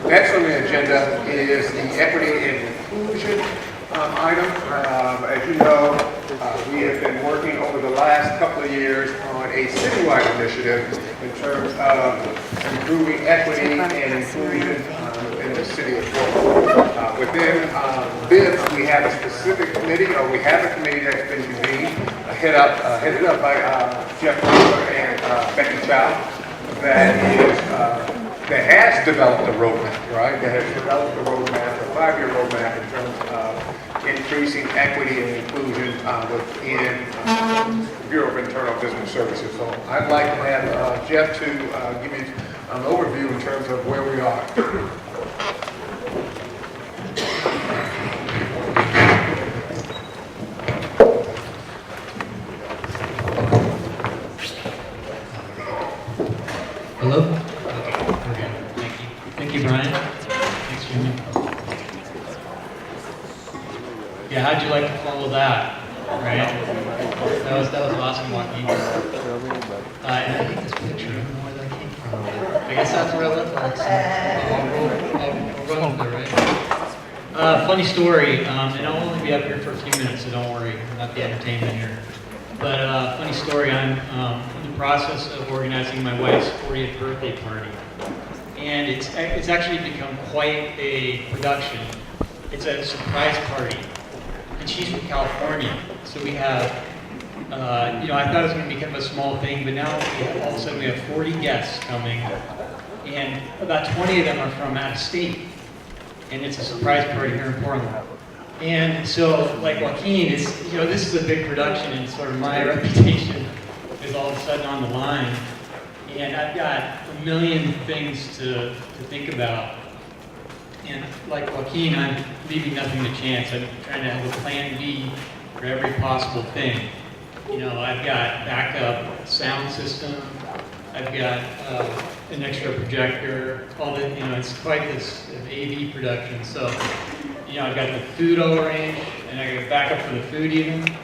Next on the agenda is the equity and inclusion item. As you know, we have been working over the last couple of years on a citywide initiative in terms of improving equity and inclusion in the city of Florida. Within BIBS, we have a specific committee, or we have a committee that's been convened, headed up by Jeff and Becky Chow, that has developed a roadmap, right? That has developed a roadmap, a 5-year roadmap in terms of increasing equity and inclusion within the Bureau of Internal Business Services. So I'd like to have Jeff to give you an overview in terms of where we are. Hello? Okay. Thank you. Thank you, Brian. Thanks, Jimmy. Yeah, how'd you like to follow that? Right? That was awesome, Joaquin. And I think this picture, I don't know where that came from. I guess that's where I look like. So I'll run with it, right? Funny story, and I'll only be up here for a few minutes, so don't worry, not the entertainment here. But funny story, I'm in the process of organizing my wife's 40th birthday party. And it's actually become quite a production. It's a surprise party. And she's from California. So we have, I thought it was going to become a small thing, but now all of a sudden we have 40 guests coming. And about 20 of them are from out of state. And it's a surprise party here in Portland. And so, like Joaquin, this is a big production, and sort of my reputation is all of a sudden on the line. And I've got a million things to think about. And like Joaquin, I'm leaving nothing to chance. I'm trying to have a plan B for every possible thing. I've got backup sound system. I've got an extra projector. It's quite this AV production. So. I've got the food all arranged, and I got backup for the food even.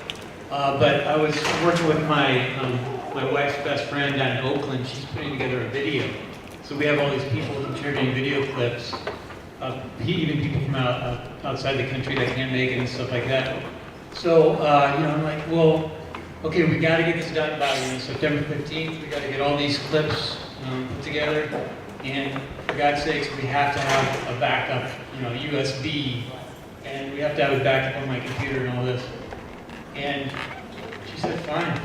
But I was working with my wife's best friend down in Oakland. She's putting together a video. So we have all these people contributing video clips, even people from outside the country that can't make it and stuff like that. So, I'm like, well, okay, we got to get this done by September 15th. We got to get all these clips put together. And for God's sakes, we have to have a backup, USB, and we have to have a backup on my computer and all this. And she said, fine.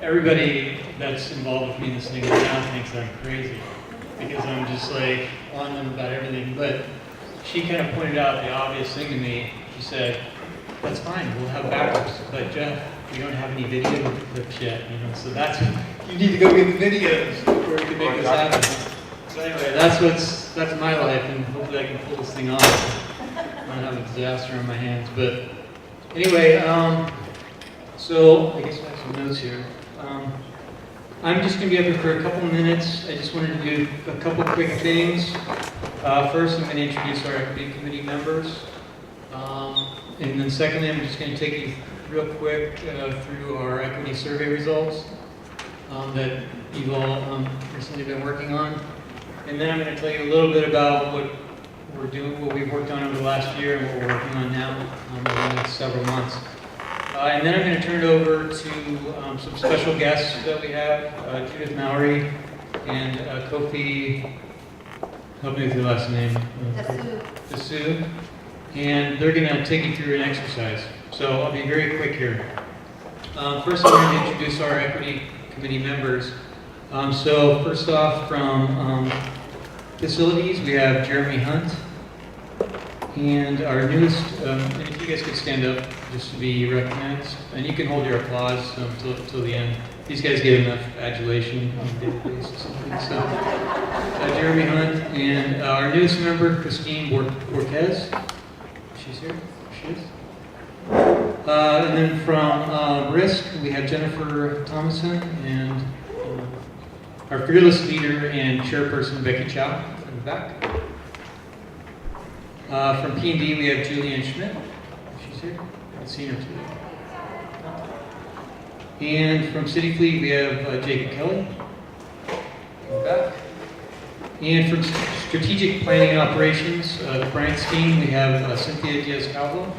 Everybody that's involved with me in this thing right now thinks I'm crazy because I'm just like on them about everything. But she kind of pointed out the obvious thing to me. She said, that's fine, we'll have backups. But Jeff, we don't have any video clips yet, so you need to go get the videos before we can make this happen. So anyway, that's my life, and hopefully I can pull this thing off. I don't have a disaster on my hands, but anyway, so I guess I have some notes here. I'm just going to be up here for a couple minutes. I just wanted to do a couple quick things. First, I'm going to introduce our equity committee members, and then secondly, I'm just going to take you real quick through our equity survey results that you've all recently been working on. And then I'm going to tell you a little bit about what we're doing, what we've worked on over the last year, and what we're working on now over the next several months. And then I'm going to turn it over to some special guests that we have, Judith Mowry and Kofi, help me with your last name. Dasu. And they're going to take you through an exercise. So I'll be very quick here. First, I'm going to introduce our equity committee members. So first off, from facilities, we have Jeremy Hunt, and our newest, and if you guys could stand up just to be recognized, and you can hold your applause till the end. These guys get enough adulation on a daily basis. So Jeremy Hunt, and our newest member, Christine Borquez. She's here? She is. And then from Risk, we have Jennifer Thomason, and our fearless leader and chairperson, Becky Chow, in the back. From P&D, we have Julianne Schmidt. She's here. I haven't seen her today. And from City Fleet, we have Jacob Kelly in the back. And from strategic planning and operations, the Bryant's team, we have Cynthia Diaz-Calvo.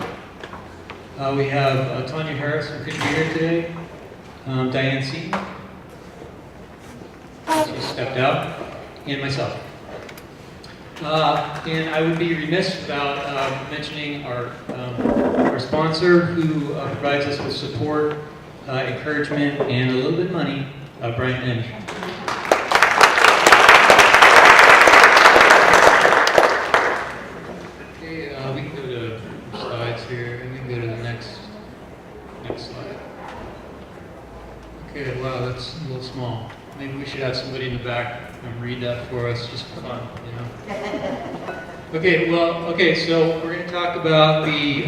We have Tanya Harris, who couldn't be here today. Diane Seaton, she stepped out, and myself. And I would be remiss without mentioning our sponsor, who provides us with support, encouragement, and a little bit of money, Bryant Management. Okay, we can go to slides here, and we can go to the next slide. Okay, wow, that's a little small. Maybe we should have somebody in the back read that for us, just for fun, you know. Okay, so we're going to talk about the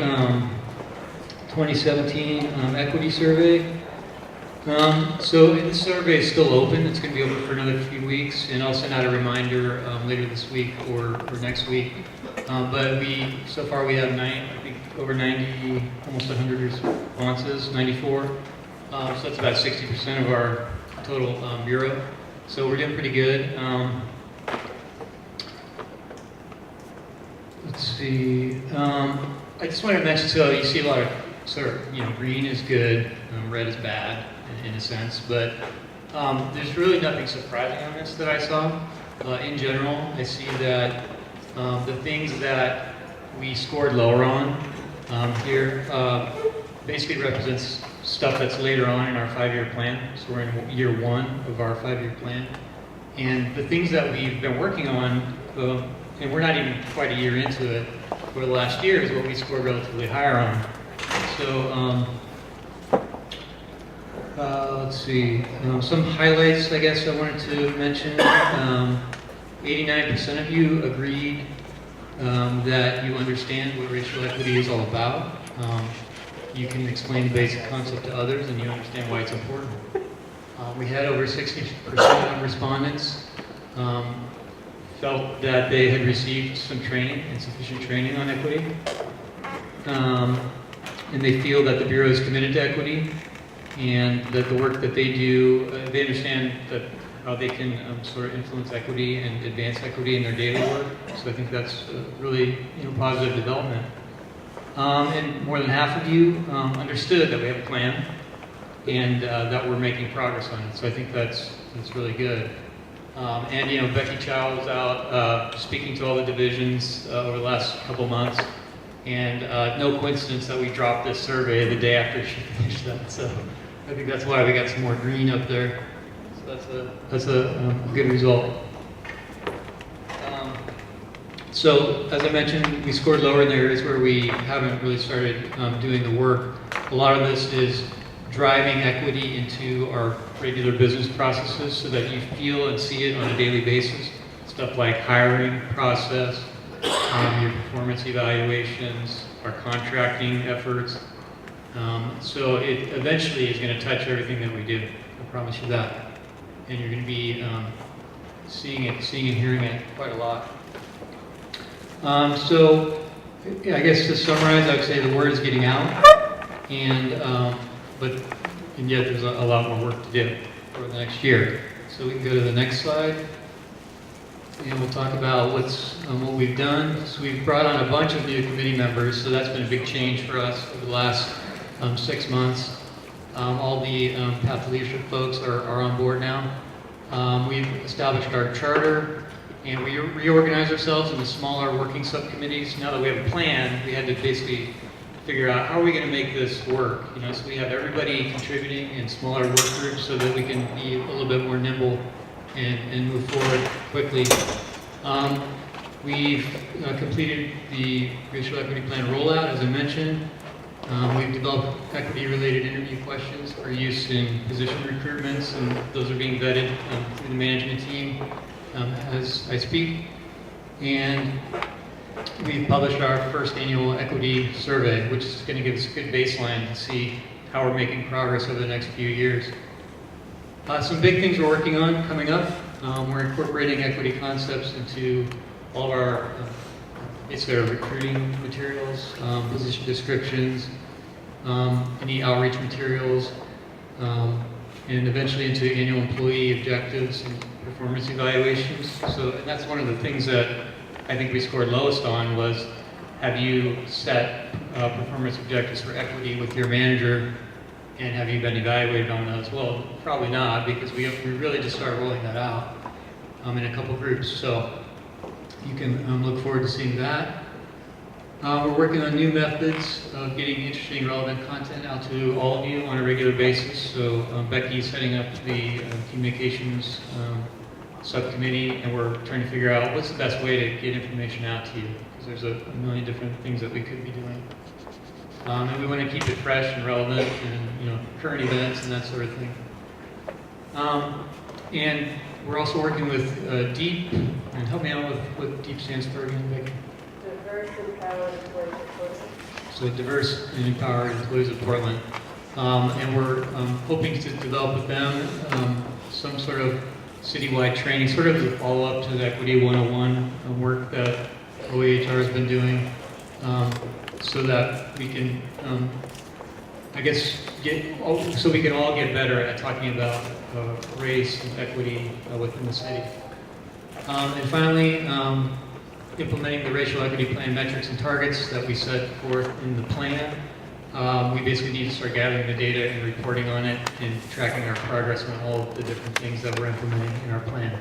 2017 equity survey. So this survey is still open. It's going to be open for another few weeks, and I'll send out a reminder later this week or next week. But so far we have over 90, almost 100 responses, 94. So that's about 60% of our total bureau. So we're doing pretty good. Let's see. I just wanted to mention, so you see a lot of green is good, red is bad in a sense, but there's really nothing surprising on this that I saw. In general, I see that the things that we scored lower on here basically represents stuff that's later on in our 5-year plan. So we're in year 1 of our 5-year plan. And the things that we've been working on, and we're not even quite a year into it, for the last year is what we scored relatively higher on. So let's see, some highlights I guess I wanted to mention. 89% of you agreed that you understand what racial equity is all about. You can explain the basic concept to others and you understand why it's important. We had over 60% of respondents felt that they had received some training, insufficient training on equity. And they feel that the Bureau is committed to equity and that the work that they do, they understand that how they can sort of influence equity and advance equity in their daily work. So I think that's a really positive development. And more than half of you understood that we have a plan and that we're making progress on it. So I think that's really good. And Becky Chow was out speaking to all the divisions over the last couple months, and no coincidence that we dropped this survey the day after she finished that. So I think that's why we got some more green up there. So that's a good result. So as I mentioned, we scored lower in the areas where we haven't really started doing the work. A lot of this is driving equity into our regular business processes so that you feel and see it on a daily basis. Stuff like hiring process, your performance evaluations, our contracting efforts. So it eventually is going to touch everything that we do. I promise you that. And you're going to be seeing and hearing it quite a lot. So I guess to summarize, I would say the word is getting out, and yet there's a lot more work to do for the next year. So we can go to the next slide, and we'll talk about what we've done. So we've brought on a bunch of new committee members, so that's been a big change for us over the last 6 months. All the Path to Leadership folks are on board now. We've established our charter, and we reorganize ourselves into smaller working subcommittees. Now that we have a plan, we had to basically figure out how are we going to make this work. So we have everybody contributing in smaller work groups so that we can be a little bit more nimble and move forward quickly. We've completed the racial equity plan rollout, as I mentioned. We've developed equity-related interview questions for use in position recruitments, and those are being vetted through the management team as I speak. And we've published our first annual equity survey, which is going to give us a good baseline to see how we're making progress over the next few years. Some big things we're working on coming up. We're incorporating equity concepts into all of our basically our recruiting materials, position descriptions, any outreach materials, and eventually into annual employee objectives and performance evaluations. So, and that's one of the things that I think we scored lowest on was, have you set performance objectives for equity with your manager, and have you been evaluated on those? Well, probably not, because we really just started rolling that out in a couple groups. So you can look forward to seeing that. We're working on new methods of getting interesting, relevant content out to all of you on a regular basis. So Becky's heading up the communications subcommittee, and we're trying to figure out what's the best way to get information out to you, because there's a million different things that we could be doing. And we want to keep it fresh and relevant, and current events and that sort of thing. And we're also working with DEEP, and help me out with what DEEP stands for again, Becky. Diverse, empowered employees of Portland. So diverse and empowered employees of Portland. And we're hoping to develop with them some sort of citywide training, sort of as a follow-up to the Equity 101 work that OEHR has been doing, so that we can, I guess, so we can all get better at talking about race and equity within the city. And finally, implementing the racial equity plan metrics and targets that we set forth in the plan. We basically need to start gathering the data and reporting on it and tracking our progress on all of the different things that we're implementing in our plan.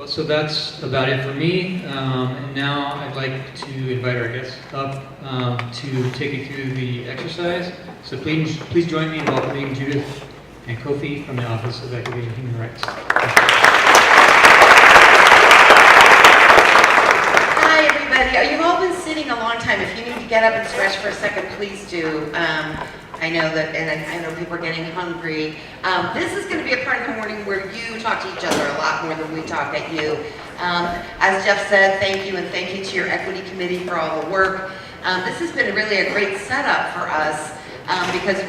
So that's about it for me. And now I'd like to invite our guests up to take you through the exercise. So please join me in welcoming Judith and Kofi from the Office of Equity and Human Rights. Hi, everybody. You've all been sitting a long time. If you need to get up and stretch for a second, please do. I know that, and I know people are getting hungry. This is going to be a part of the morning where you talk to each other a lot more than we talk at you. As Jeff said, thank you, and thank you to your equity committee for all the work. This has been really a great setup for us because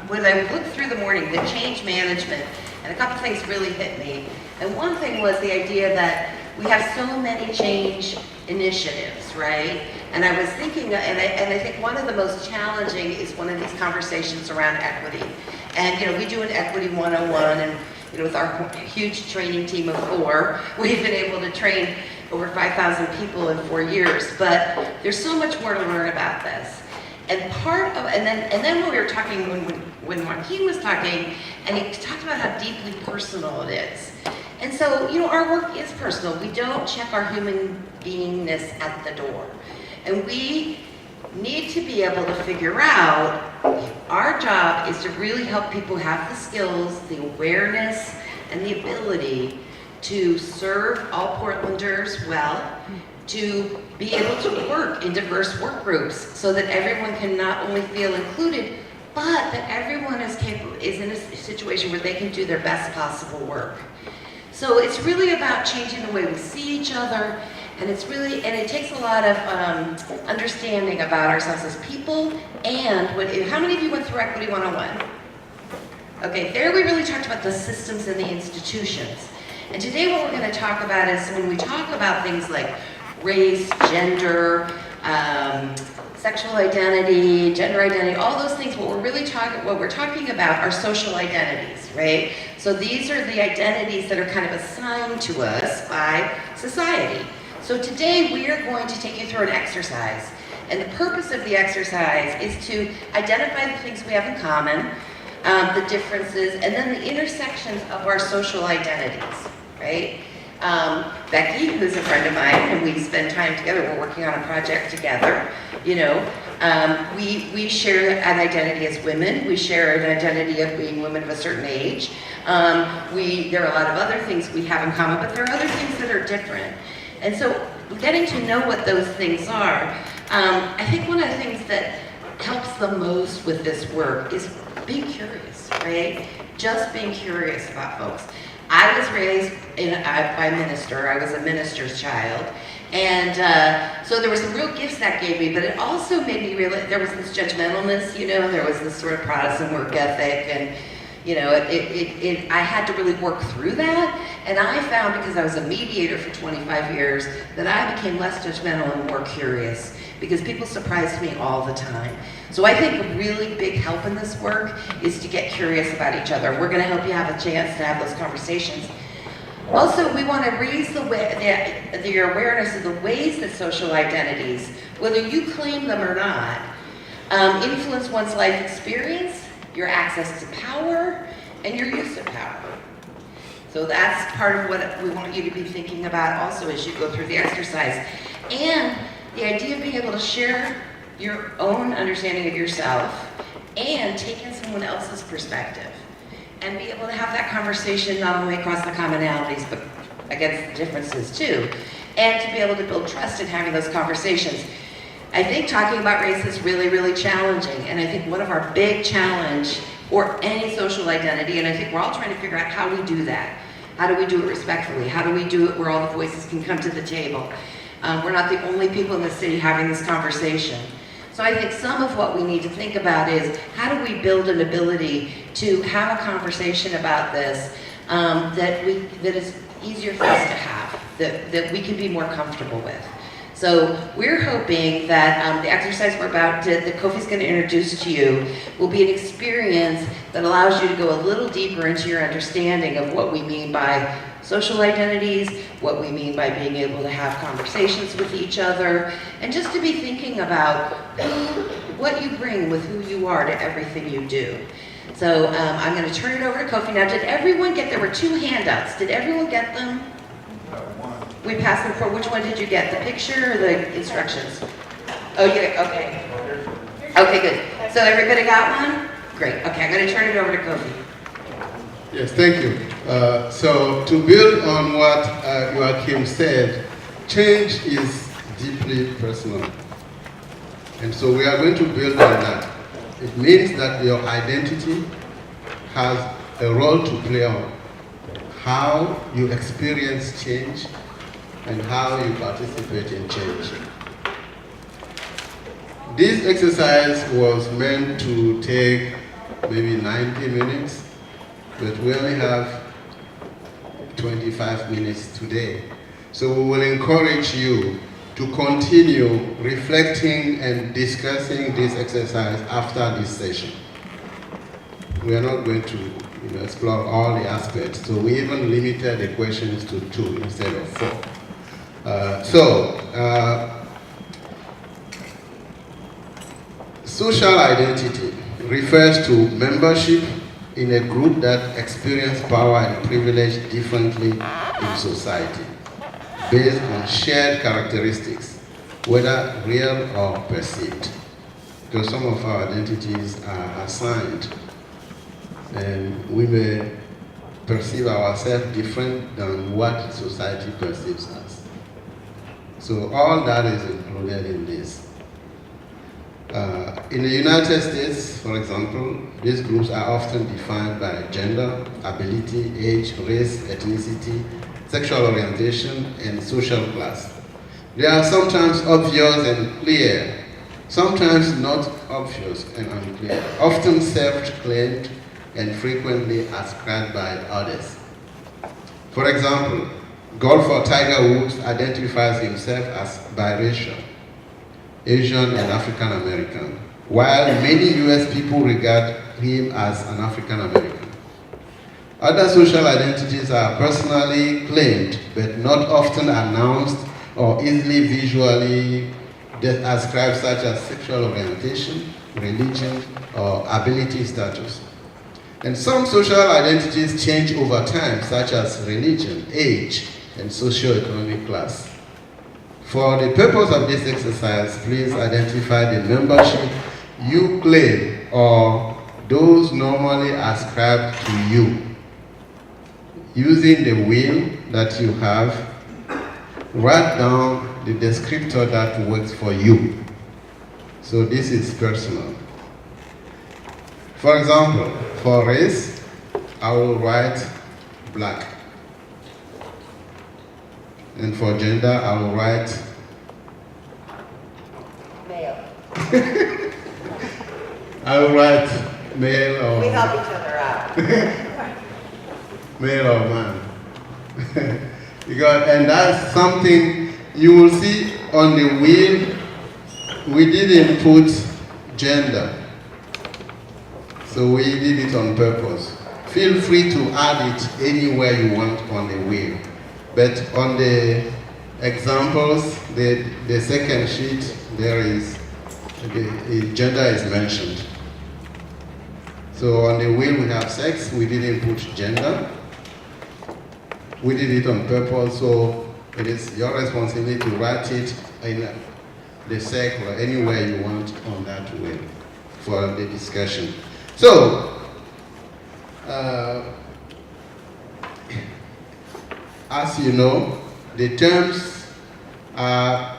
when I looked through the morning, the change management, and a couple things really hit me. And one thing was the idea that we have so many change initiatives, right? And I was thinking, and I think one of the most challenging is one of these conversations around equity. And we do an Equity 101, and with our huge training team of 4, we've been able to train over 5,000 people in 4 years. But there's so much more to learn about this. And then when we were talking, when Joaquin was talking, and he talked about how deeply personal it is. And so, our work is personal. We don't check our human beingness at the door. And we need to be able to figure out, our job is to really help people have the skills, the awareness, and the ability to serve all Portlanders well, to be able to work in diverse work groups so that everyone can not only feel included, but that everyone is in a situation where they can do their best possible work. So it's really about changing the way we see each other, and it takes a lot of understanding about ourselves as people. And how many of you went through Equity 101? Okay, there we really talked about the systems and the institutions. And today what we're going to talk about is when we talk about things like race, gender, sexual identity, gender identity, all those things, what we're talking about are social identities, right? So these are the identities that are kind of assigned to us by society. So today we are going to take you through an exercise. And the purpose of the exercise is to identify the things we have in common, the differences, and then the intersections of our social identities, right? Becky, who's a friend of mine, and we spend time together, we're working on a project together, we share an identity as women, we share an identity of being women of a certain age. There are a lot of other things we have in common, but there are other things that are different. And so getting to know what those things are, I think one of the things that helps the most with this work is being curious, right? Just being curious about folks. I was raised by a minister. I was a minister's child. And so there were some real gifts that gave me, but it also made me realize there was this judgmentalness, there was this sort of Protestant work ethic, and I had to really work through that. And I found, because I was a mediator for 25 years, that I became less judgmental and more curious, because people surprised me all the time. So I think a really big help in this work is to get curious about each other. We're going to help you have a chance to have those conversations. Also, we want to raise your awareness of the ways that social identities, whether you claim them or not, influence one's life experience, your access to power, and your use of power. So that's part of what we want you to be thinking about also as you go through the exercise. And the idea of being able to share your own understanding of yourself and take in someone else's perspective. And be able to have that conversation not only across the commonalities, but against the differences too. And to be able to build trust in having those conversations. I think talking about race is really, really challenging. And I think one of our big challenge for any social identity, and I think we're all trying to figure out how we do that. How do we do it respectfully? How do we do it where all the voices can come to the table? We're not the only people in the city having this conversation. So I think some of what we need to think about is how do we build an ability to have a conversation about this that is easier for us to have, that we can be more comfortable with. So we're hoping that the exercise that Kofi's going to introduce to you will be an experience that allows you to go a little deeper into your understanding of what we mean by social identities, what we mean by being able to have conversations with each other, and just to be thinking about what you bring with who you are to everything you do. So I'm going to turn it over to Kofi. Now, did everyone get, there were 2 handouts. Did everyone get them? We passed them for, which one did you get? The picture or the instructions? Oh, yeah, okay. Okay, good. So everybody got one? Great. Okay, I'm going to turn it over to Kofi. Yes, thank you. So to build on what Joachim said, change is deeply personal. And so we are going to build on that. It means that your identity has a role to play on how you experience change and how you participate in change. This exercise was meant to take maybe 90 minutes, but we only have 25 minutes today. So we will encourage you to continue reflecting and discussing this exercise after this session. We are not going to explore all the aspects, so we even limited the questions to 2 instead of 4. Social identity refers to membership in a group that experiences power and privilege differently in society, based on shared characteristics, whether real or perceived. Because some of our identities are assigned, and we may perceive ourselves different than what society perceives us. So all that is included in this. In the United States, for example, these groups are often defined by gender, ability, age, race, ethnicity, sexual orientation, and social class. They are sometimes obvious and clear, sometimes not obvious and unclear, often self-claimed and frequently ascribed by others. For example, golfer Tiger Woods identifies himself as biracial, Asian and African American, while many US people regard him as an African American. Other social identities are personally claimed, but not often announced or easily visually ascribed, such as sexual orientation, religion, or ability status. And some social identities change over time, such as religion, age, and socioeconomic class. For the purpose of this exercise, please identify the membership you claim or those normally ascribed to you. Using the will that you have, write down the descriptor that works for you. So this is personal. For example, for race, I will write black. And for gender, I will write Male. I will write male or We help each other out. male or man. And that's something you will see on the wheel. We didn't put gender. So we did it on purpose. Feel free to add it anywhere you want on the wheel. But on the examples, the second sheet, there is, the gender is mentioned. So on the wheel we have sex, we didn't put gender. We did it on purpose, so it is your responsibility to write it in the circle or anywhere you want on that wheel for the discussion. So, as you know, the terms are,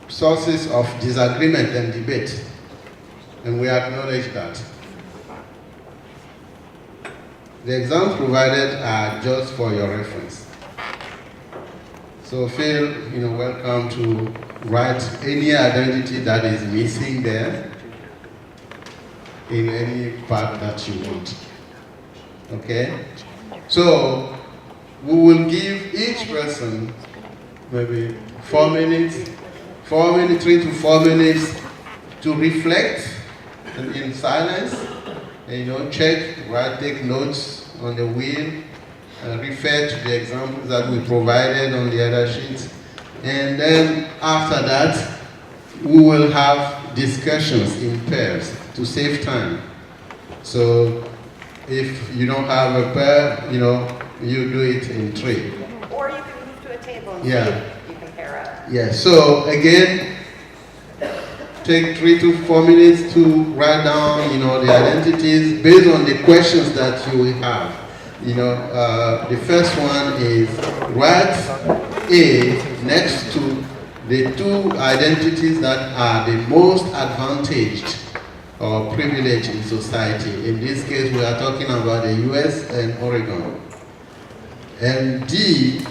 sources of disagreement and debate, and we acknowledge that. The examples provided are just for your reference. So feel, welcome to write any identity that is missing there in any part that you want. Okay? So we will give each person maybe 4 minutes, 3 to 4 minutes to reflect in silence, and, check, write, take notes on the wheel, refer to the examples that we provided on the other sheets. And then after that, we will have discussions in pairs to save time. So if you don't have a pair, you do it in 3. Or you can move to a table and Yeah. see if you can pair up. Yeah, so again, take 3 to 4 minutes to write down, the identities based on the questions that you will have. The first one is write A next to the 2 identities that are the most advantaged or privileged in society. In this case, we are talking about the US and Oregon. And D,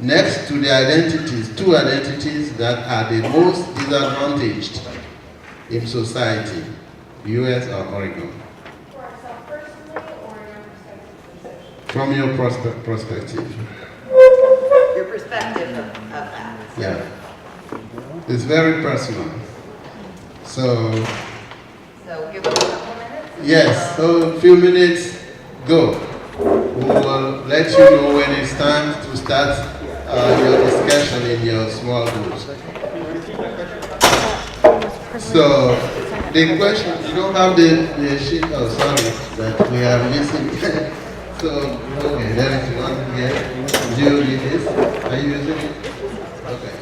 next to the identities, 2 identities that are the most disadvantaged in society, US or Oregon. For ourselves personally or your perspective? From your perspective. Your perspective of that. Yeah. It's very personal. So, give us a couple minutes. yes, so a few minutes, go. We will let you know when it's time to start your discussion in your small groups. So, the question, you don't have the sheet, oh sorry, that we are missing. So, okay, there is one here. Do you read this? Are you using it? Okay.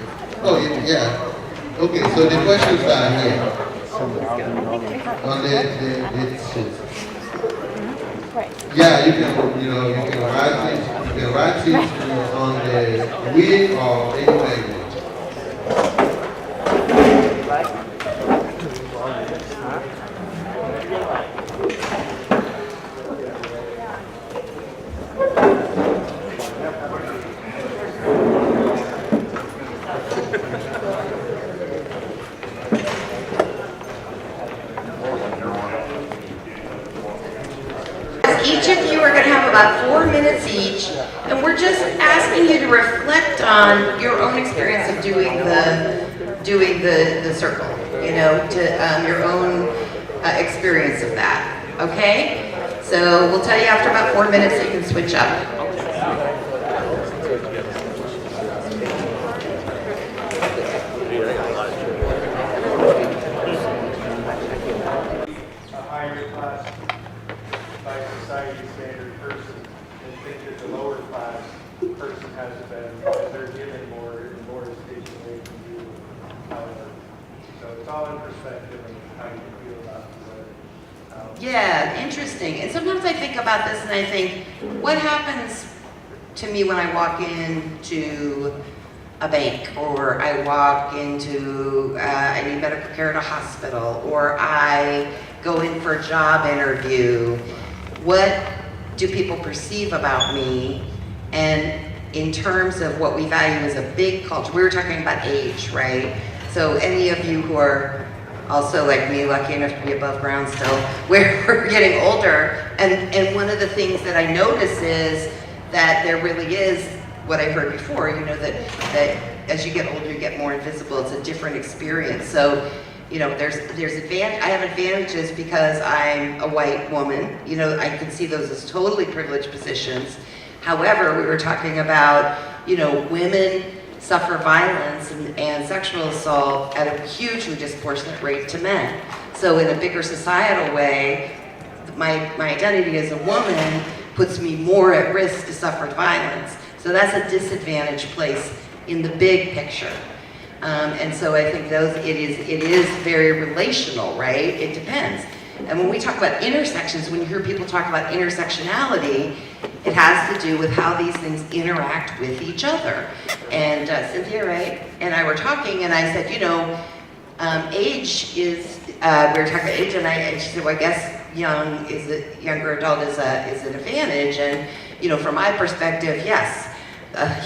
Oh, yeah. Okay, so the questions are here. On the sheet. Yeah, you can write it. You can write it on the wheel or anywhere you want. Each of you are going to have about 4 minutes each, and we're just asking you to reflect on your own experience of doing the circle, to your own experience of that. Okay? So we'll tell you after about 4 minutes so you can switch up. A higher class by society standard person and think that the lower class person has been, because they're given more and more station they can do. So it's all in perspective and how you feel about the Yeah, interesting. And sometimes I think about this and I think, what happens to me when I walk into a bank, or I walk into, I need medical care at a hospital, or I go in for a job interview? What do people perceive about me? And in terms of what we value as a big culture, we were talking about age, right? So any of you who are also like me, lucky enough to be above ground still, we're getting older, and one of the things that I notice is that there really is what I heard before, that as you get older, you get more invisible. It's a different experience. So you know, I have advantages because I'm a white woman. You know, I can see those as totally privileged positions. However, we were talking about, you know, women suffer violence and sexual assault at a hugely disproportionate rate to men. So in a bigger societal way, my identity as a woman puts me more at risk to suffer violence. So that's a disadvantaged place in the big picture. And so I think it is very relational, right? It depends. And when we talk about intersections, when you hear people talk about intersectionality, it has to do with how these things interact with each other. And Cynthia, right, and I were talking, and I said, you know, age is, we were talking about age, and she said, well, I guess younger adult is an advantage. And, you know, from my perspective, yes.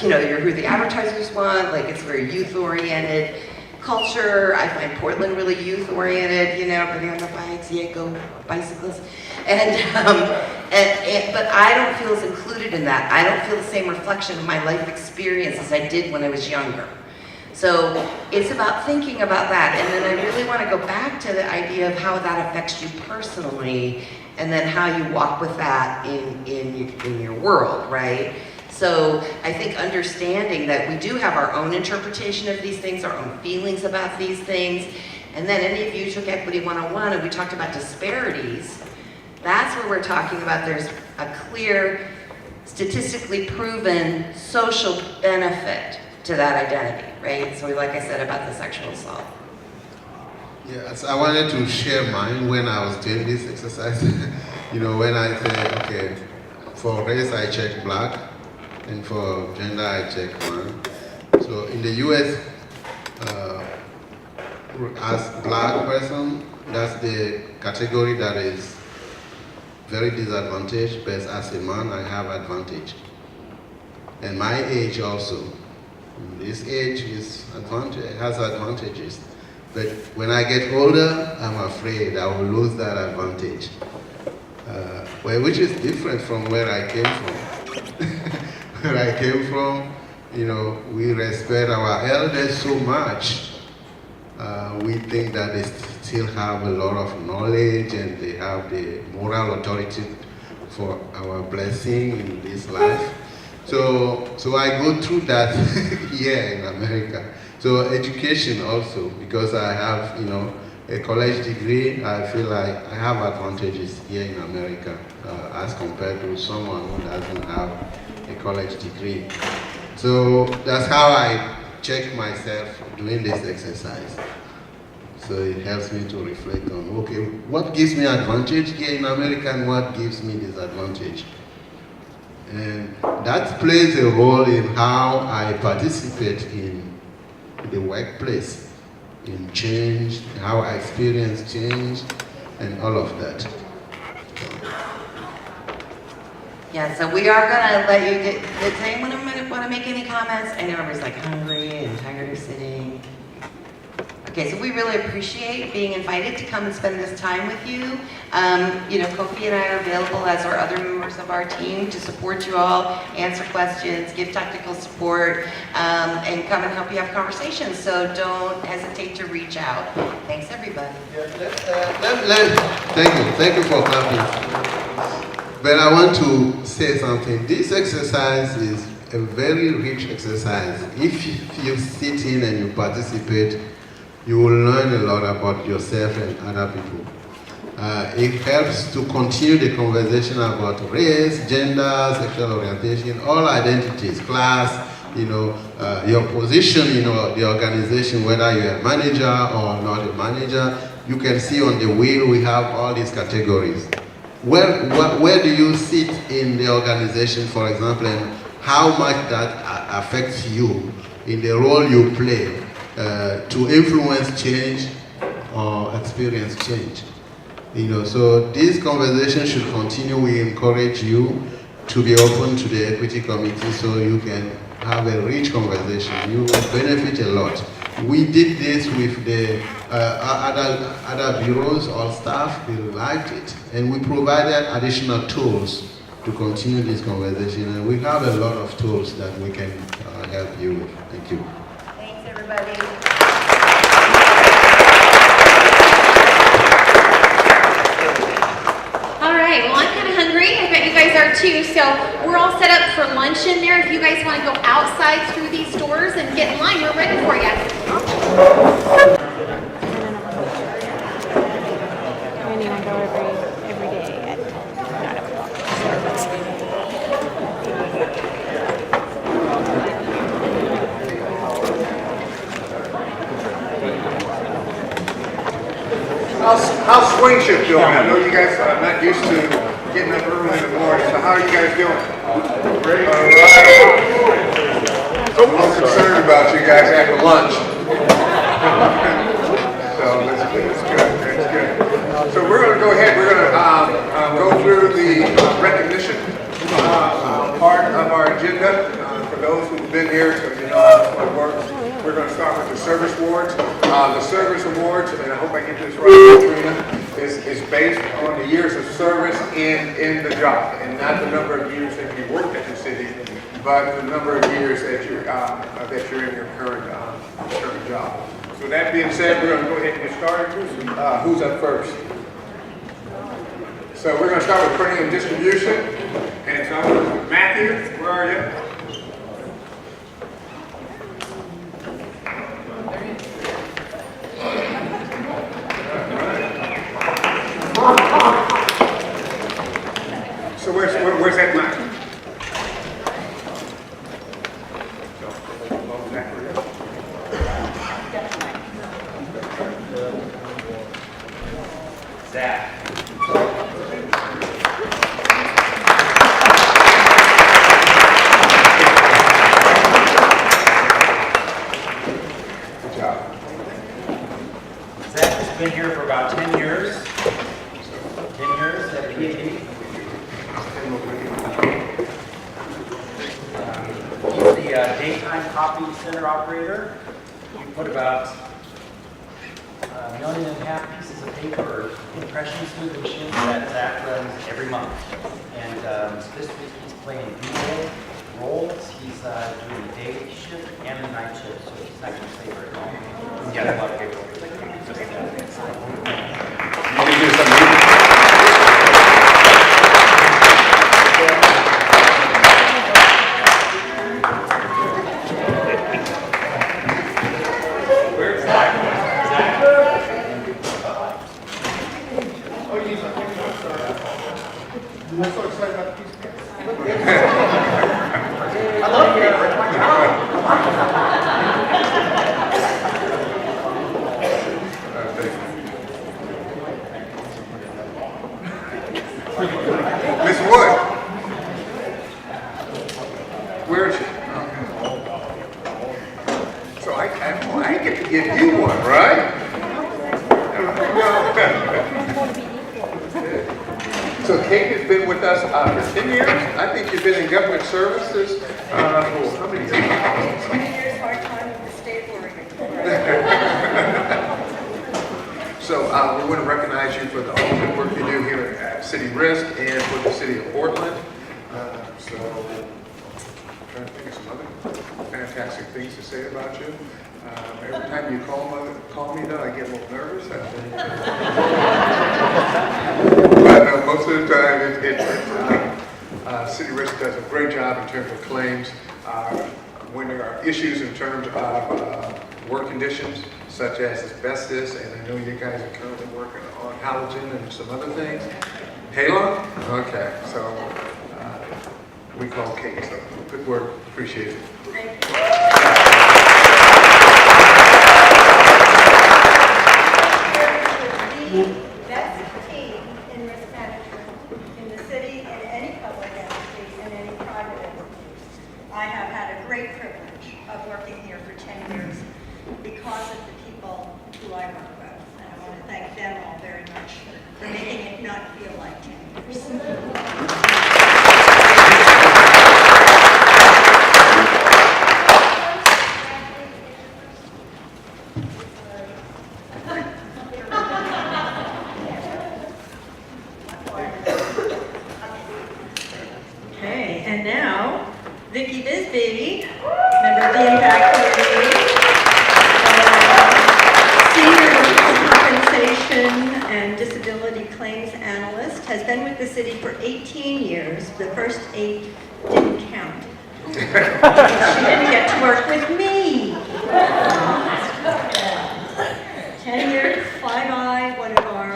You know, you're who the advertisers want, like it's very youth-oriented culture. I find Portland really youth-oriented, you know, everybody on the bikes, yeah, go bicyclists. But I don't feel as included in that. I don't feel the same reflection of my life experience as I did when I was younger. So it's about thinking about that, and then I really want to go back to the idea of how that affects you personally, and then how you walk with that in your world, right? So I think understanding that we do have our own interpretation of these things, our own feelings about these things, and then any of you took Equity 101 and we talked about disparities, that's where we're talking about there's a clear, statistically proven social benefit to that identity, right? So like I said about the sexual assault. Yes, I wanted to share mine when I was doing this exercise. You know, when I say, okay, for race I check black, and for gender I check one. So in the US, as black person, that's the category that is very disadvantaged, but as a man I have advantage. And my age also. This age has advantages. But when I get older, I'm afraid I will lose that advantage. Which is different from where I came from. Where I came from, you know, we respect our elders so much. We think that they still have a lot of knowledge and they have the moral authority for our blessing in this life. So I go through that here in America. So education also, because I have, you know, a college degree, I feel like I have advantages here in America as compared to someone who doesn't have a college degree. So that's how I check myself doing this exercise. So it helps me to reflect on, okay, what gives me advantage here in America and what gives me disadvantage? And that plays a role in how I participate in the workplace, in change, how I experience change, and all of that. Yeah, so we are gonna let you get, does anyone want to make any comments? I know everybody's like hungry and tired of sitting. Okay, so we really appreciate being invited to come and spend this time with you. You know, Kofi and I are available as are other members of our team to support you all, answer questions, give technical support, and come and help you have conversations. So don't hesitate to reach out. Thanks, everybody. Thank you for clapping. But I want to say something. This exercise is a very rich exercise. If you sit in and you participate, you will learn a lot about yourself and other people. It helps to continue the conversation about race, gender, sexual orientation, all identities, class, you know, your position in the organization, whether you're a manager or not a manager. You can see on the wheel we have all these categories. Where do you sit in the organization, for example, and how much that affects you in the role you play to influence change or experience change? You know, so this conversation should continue. We encourage you to be open to the equity committee so you can have a rich conversation. You will benefit a lot. We did this with the other bureaus or staff. They liked it. And we provided additional tools to continue this conversation. And we have a lot of tools that we can help you with. Thank you. Thanks, everybody. right, well, I'm kind of hungry. I bet you guys are too. So we're all set up for lunch in there. If you guys want to go outside through these doors and get in line, we're ready for you. And I go every day at not every day. How's swing shift doing? I know you guys are not used to getting up early in the morning, so how are you guys doing? Great. All right. I'm a little concerned about you guys after lunch. So that's good. That's good. So we're going to go ahead. We're going to go through the recognition part of our agenda. For those who've been here, so you know how this one works. We're going to start with the service awards. The service awards, and I hope I get this right, Katrina, is based on the years of service in the job, and not the number of years that you worked at the city, but the number of years that you're in your current job. So that being said, we're going to go ahead and get started. Who's up first? So we're going to start with printing and distribution. And so Matthew, where are you? So where's that mic? Zach. Good job. Zach has been here for about 10 years. 10 years at PhD. He's the daytime copy center operator. We put about 1.5 million pieces of paper or impressions through the machine that Zach runs every month. And this week he's playing dual roles. He's doing the day shift and the night shift, so he's not going to stay very long. He's got a lot of paperwork. You can do something. Where's Zach? I'm so excited about the piece of paper. I love paper. It's my job. Miss Wood, where is she? So I get to give you one, right? So Kate has been with us for 10 years. I think you've been in government services for how many years? 20 years part-time with the state of Oregon. So we want to recognize you for all the good work you do here at City Risk and for the city of Portland. So I'm trying to think of some other fantastic things to say about you. Every time you call me though, I get a little nervous. But most of the time, City Risk does a great job in terms of claims. When there are issues in terms of work conditions, such as asbestos, and I know you guys are currently working on halogen and some other things. Halon? Okay, so we call Kate, so good work, appreciate it. Thank you. The best team in risk management in the city, in any public entity, in any private entity. I have had a great privilege of working here for 10 years because of the people who I work with. And I want to thank them all very much for making it not feel like 10 years. Okay, and now, Vicki Bisbee, member of the Impact Committee, Senior Compensation and Disability Claims Analyst finalist, has been with the city for 18 years. The first 8 didn't count. She didn't get to work with me. 10 years, fly by, one of our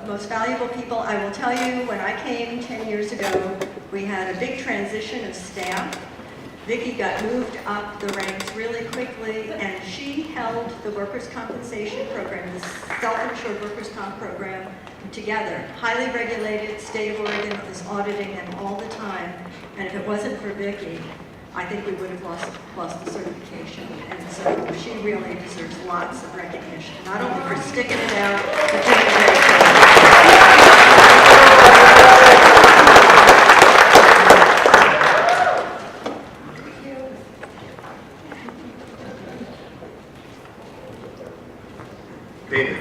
most valuable people. I will tell you, when I came 10 years ago, we had a big transition of staff. Vicki got moved up the ranks really quickly, and she held the workers' compensation program, the self-insured workers' comp program, together. Highly regulated, state of Oregon was auditing them all the time, and if it wasn't for Vicki, I think we would have lost the certification. And so she really deserves lots of recognition, not only for sticking it out, but doing a great job. David.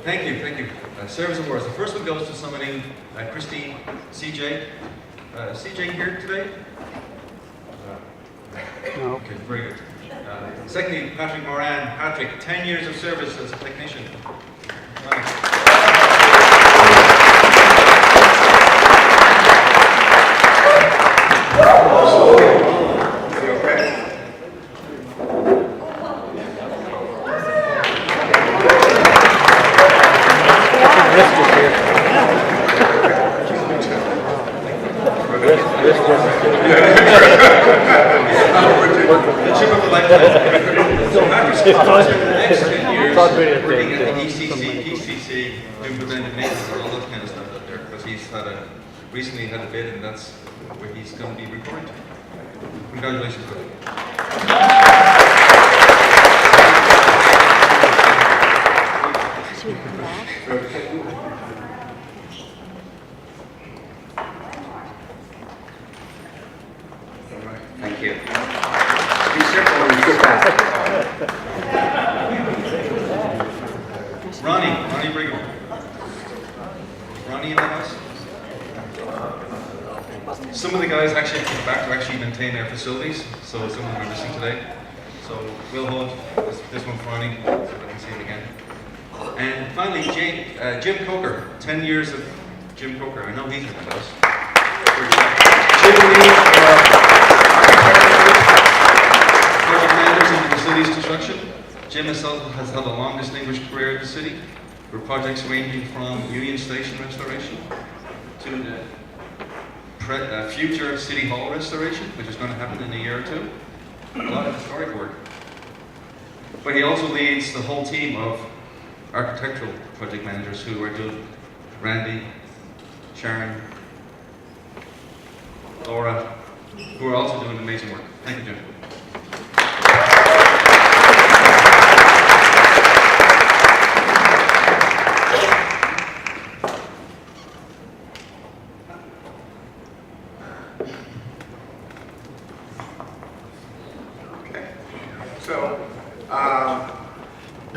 Thank you. Service awards. The first one goes to somebody, Christine CJ. CJ here today? No. Okay, very good. Secondly, Patrick Moran. Patrick, 10 years of service as a technician. Working at the ECC, PCC, doing preventive maintenance and all that kind of stuff out there, because he's recently had a bid, and that's where he's going to be reporting to. Congratulations, buddy. Thank you. Be simple when you sit back. Ronnie Brigham. Ronnie in the house? Some of the guys actually came back to actually maintain their facilities, so some of them are missing today. So we'll hold this one for Ronnie, so I can see him again. And finally, Jim Coker. 10 years of Jim Coker. I know he's in the house. Jim leads project managers in facilities construction. Jim himself has had a long distinguished career in the city, with projects ranging from Union Station restoration to the future City Hall restoration, which is going to happen in a year or two. A lot of historic work. But he also leads the whole team of architectural project managers who are doing Randy, Sharon, Laura, who are also doing amazing work. Thank you, Jim. So,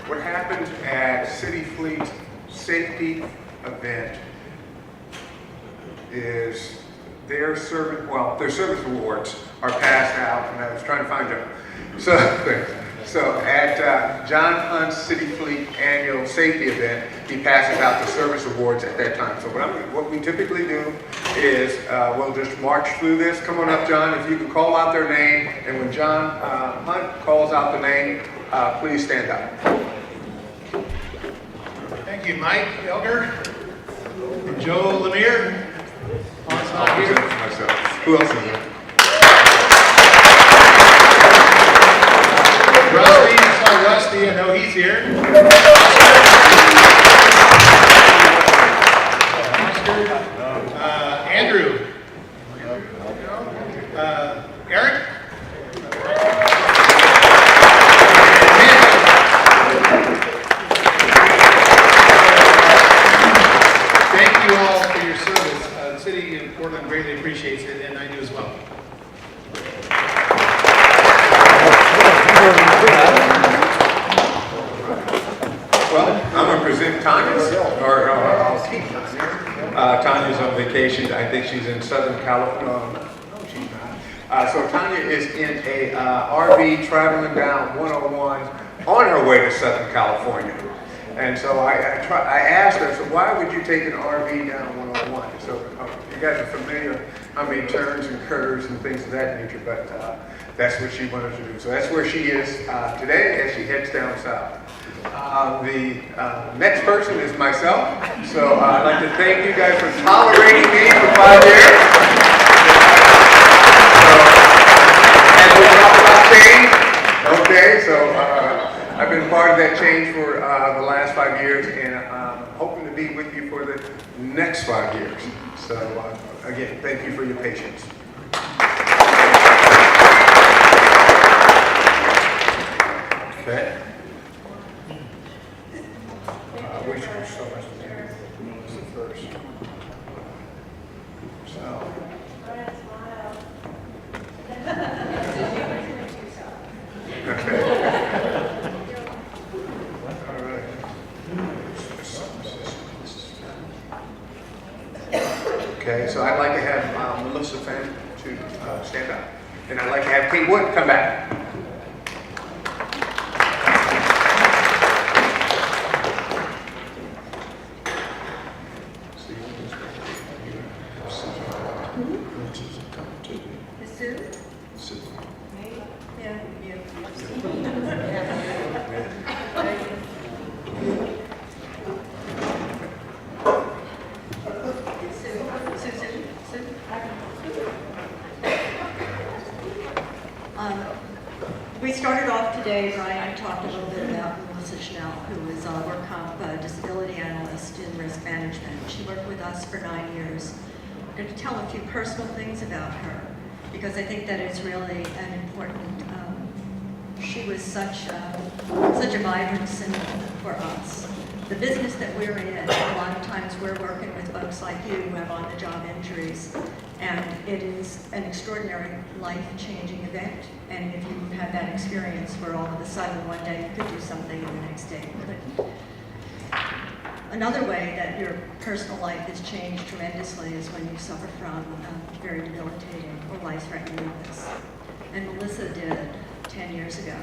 what happened at City Fleet Safety Event is their service awards are passed out, and I was trying to find them. So at John Hunt's City Fleet Annual Safety Event, he passes out the service awards at that time. So what we typically do is we'll just march through this. Come on up, John, if you can call out their name, and when John Hunt calls out the name, please stand up. Thank you, Mike Elger, and Joe Lemire. It's not here. Myself. Who else is there? Rusty, I saw Rusty, I know he's here. Andrew. Eric. Thank you all for your service. The city of Portland greatly appreciates it, and I do as well. Well, I'm going to present Tanya's, or I'll keep Tanya. Tanya's on vacation. I think she's in Southern California. No, she's not. So Tanya is in a RV traveling down 101 on her way to Southern California. And so I asked her, so why would you take an RV down 101? So you guys are familiar how many turns and curves and things of that nature, but that's what she wanted to do. So that's where she is today as she heads down south. The next person is myself. So I'd like to thank you guys for tolerating me for 5 years. As we talk about change, okay, so I've been part of that change for the last 5 years, and I'm hoping to be with you for the next 5 years. So again, thank you for your patience. Okay. Which one so much first? So. Okay, so I'd like to have Melissa Fan to stand up. And I'd like to have Kate Wood come back. Sue? Yeah, you. We started off today, Brian talked a little bit about Melissa Schnell, who is a work comp disability analyst in risk management. She worked with us for 9 years. I'm going to tell a few personal things about her, because I think that it's really an important, she was such a vibrant symbol for us. The business that we're in, a lot of times we're working with folks like you who have on-the-job injuries, and it is an extraordinary life-changing event. And if you've had that experience where all of a sudden one day you could do something and the next day you couldn't. Another way that your personal life has changed tremendously is when you suffer from very debilitating or life-threatening illness. And Melissa did 10 years ago.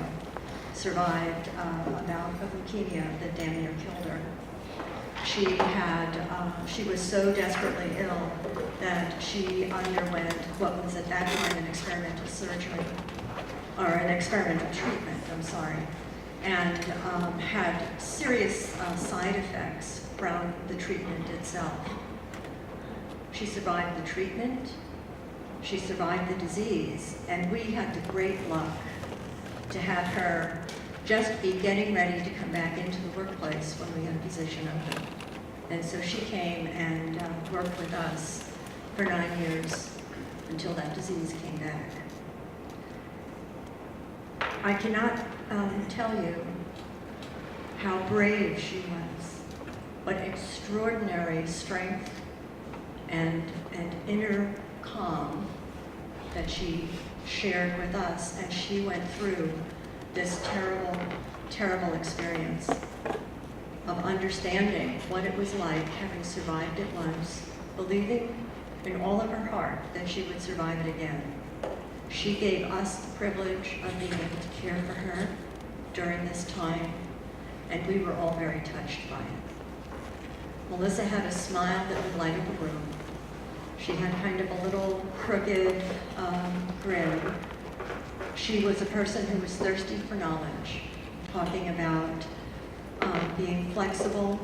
Survived a bout of leukemia that damn near killed her. She was so desperately ill that she underwent what was at that time an experimental surgery, or an experimental treatment, I'm sorry, and had serious side effects from the treatment itself. She survived the treatment, she survived the disease, and we had the great luck to have her just be getting ready to come back into the workplace when we had a position open. And so she came and worked with us for 9 years until that disease came back. I cannot tell you how brave she was, what extraordinary strength and inner calm that she shared with us as she went through this terrible, terrible experience of understanding what it was like having survived it once, believing in all of her heart that she would survive it again. She gave us the privilege of being able to care for her during this time, and we were all very touched by it. Melissa had a smile that would light up a room. She had kind of a little crooked grin. She was a person who was thirsty for knowledge, talking about being flexible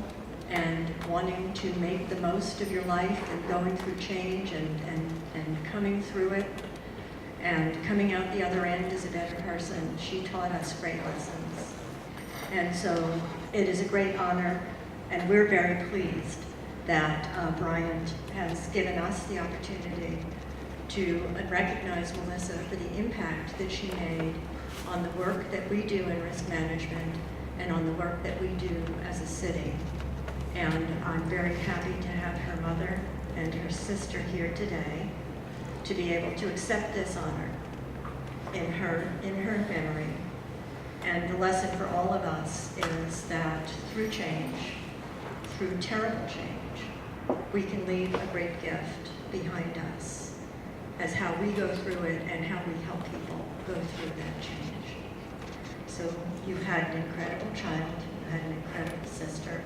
and wanting to make the most of your life and going through change and coming through it and coming out the other end as a better person. She taught us great lessons. And so it is a great honor, and we're very pleased that Bryant has given us the opportunity to recognize Melissa for the impact that she made on the work that we do in risk management and on the work that we do as a city. And I'm very happy to have her mother and her sister here today to be able to accept this honor in her memory. And the lesson for all of us is that through change, through terrible change, we can leave a great gift behind us. as how we go through it and how we help people go through that change. So you've had an incredible child, you had an incredible sister,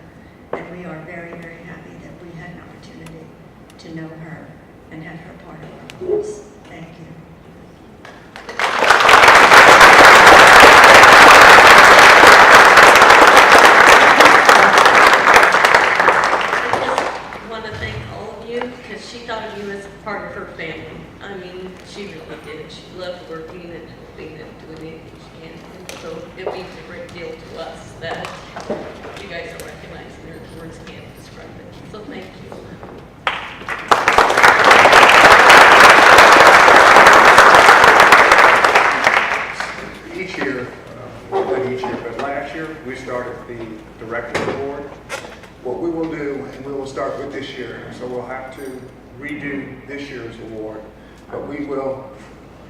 and we are very, very happy that we had an opportunity to know her and have her part of our lives. Thank you. She thought of you as part of her family. I mean, she really did. She loved working and helping and doing anything she can. And so it means a great deal to us that you guys are recognizing her. Words can't describe it. So thank you. Each year, not each year, but last year, we started the Director's Award. What we will do, and we will start with this year, so we'll have to redo this year's award, but we will,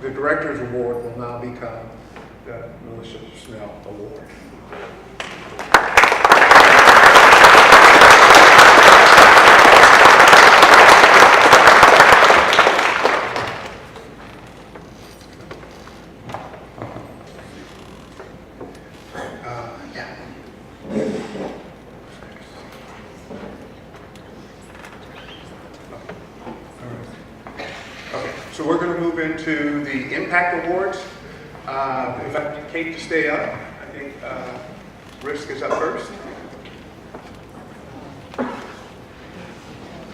the Director's Award will now become the Militia Snell Award. So we're going to move into the Impact Awards. If I need Kate to stay up, I think Risk is up first.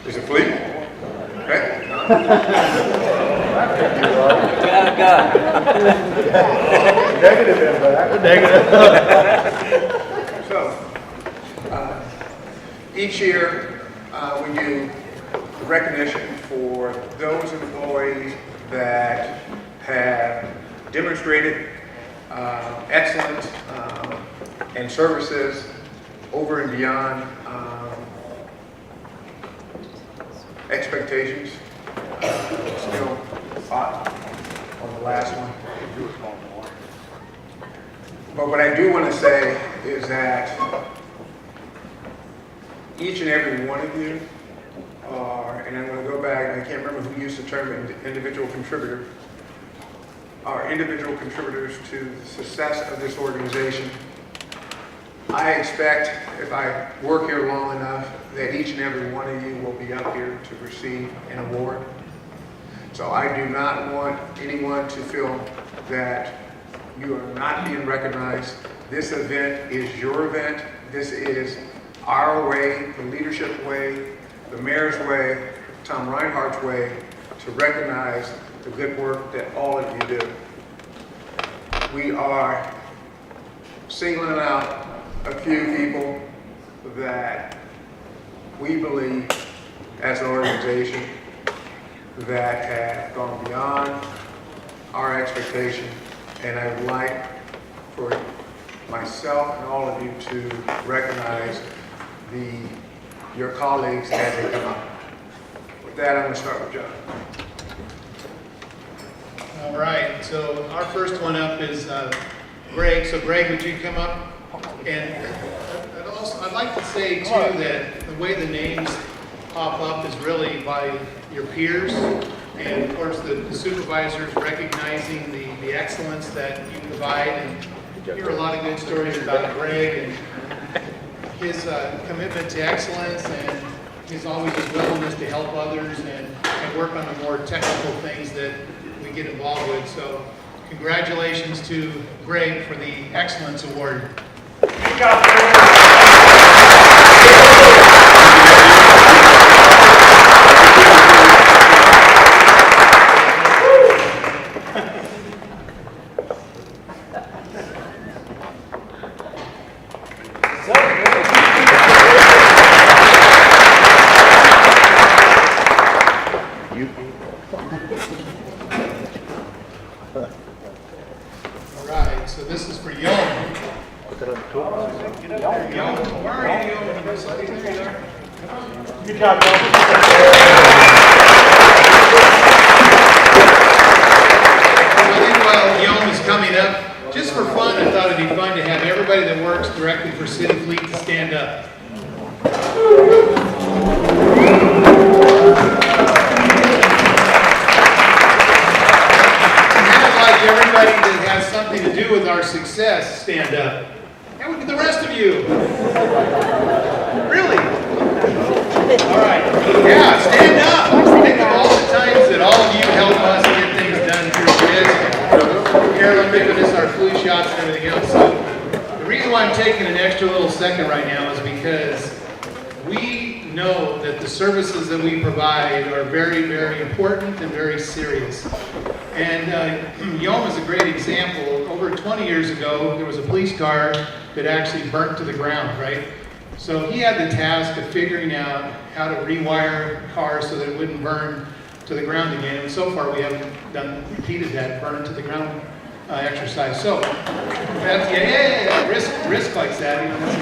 Is it Fleet? Okay. Negative impact. Negative. So, each year we do recognition for those employees that have demonstrated excellence and services over and beyond expectations. Still hot on the last one. But what I do want to say is that each and every one of you are, and I'm going to go back, I can't remember who used the term individual contributor, are individual contributors to the success of this organization. I expect, if I work here long enough, that each and every one of you will be up here to receive an award. So I do not want anyone to feel that you are not being recognized. This event is your event. This is our way, the leadership way, the mayor's way, Tom Reinhardt's way, to recognize the good work that all of you do. We are singling out a few people that we believe as an organization that have gone beyond our expectation, and I would like for myself and all of you to recognize your colleagues as they come up. With that, I'm going to start with John. All right, so our first one up is Greg. So Greg, would you come up? And I'd like to say too that the way the names pop up is really by your peers, and of course the supervisors recognizing the excellence that you provide. And you hear a lot of good stories about Greg and his commitment to excellence, and his always his willingness to help others and work on the more technical things that we get involved with. So congratulations to Greg for the Excellence Award. Good job, Greg. All right, so this is for Yom. Yom, where are you, Yom? There you are. Good job, Bill. I think while Yom is coming up, just for fun, I thought it'd be fun to have everybody that works directly for City Fleet to stand up. anybody that has something to do with our success stand up. And look at the rest of you. Really? All right. Yeah, stand up. Think of all the times that all of you help us get things done through this. Carolyn giving us our flu shots and everything else. So the reason why I'm taking an extra little second right now is because we know that the services that we provide are very, very important and very serious. And Yom is a great example. Over 20 years ago, there was a police car that actually burnt to the ground, right? So he had the task of figuring out how to rewire cars so that it wouldn't burn to the ground again. And so far, we haven't repeated that burn to the ground exercise. So that's risk like that. You know, that's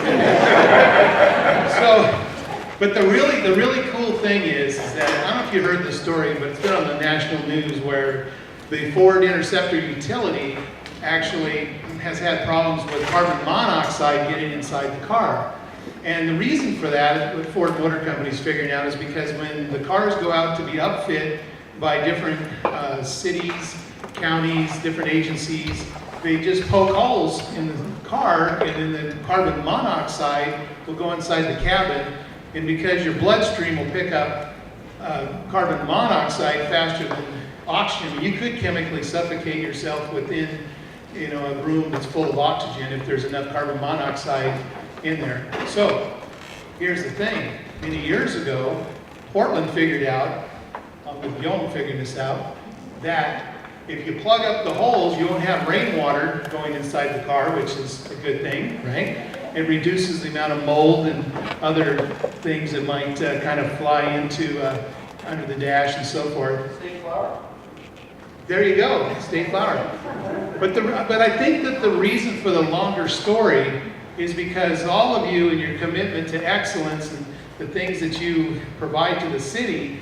a good so. But the really cool thing is that, I don't know if you heard the story, but it's been on the national news where the Ford Interceptor utility actually has had problems with carbon monoxide getting inside the car. And the reason for that, what Ford Motor Company's figuring out, is because when the cars go out to be upfit by different cities, counties, different agencies, they just poke holes in the car, and then the carbon monoxide will go inside the cabin. And because your bloodstream will pick up carbon monoxide faster than oxygen, you could chemically suffocate yourself within, you know, a room that's full of oxygen if there's enough carbon monoxide in there. So here's the thing. Many years ago, Portland figured out, with Yom figuring this out, that if you plug up the holes, you won't have rainwater going inside the car, which is a good thing, right? It reduces the amount of mold and other things that might kind of fly into under the dash and so forth. State flower. There you go, state flower. But I think that the reason for the longer story is because all of you and your commitment to excellence and the things that you provide to the city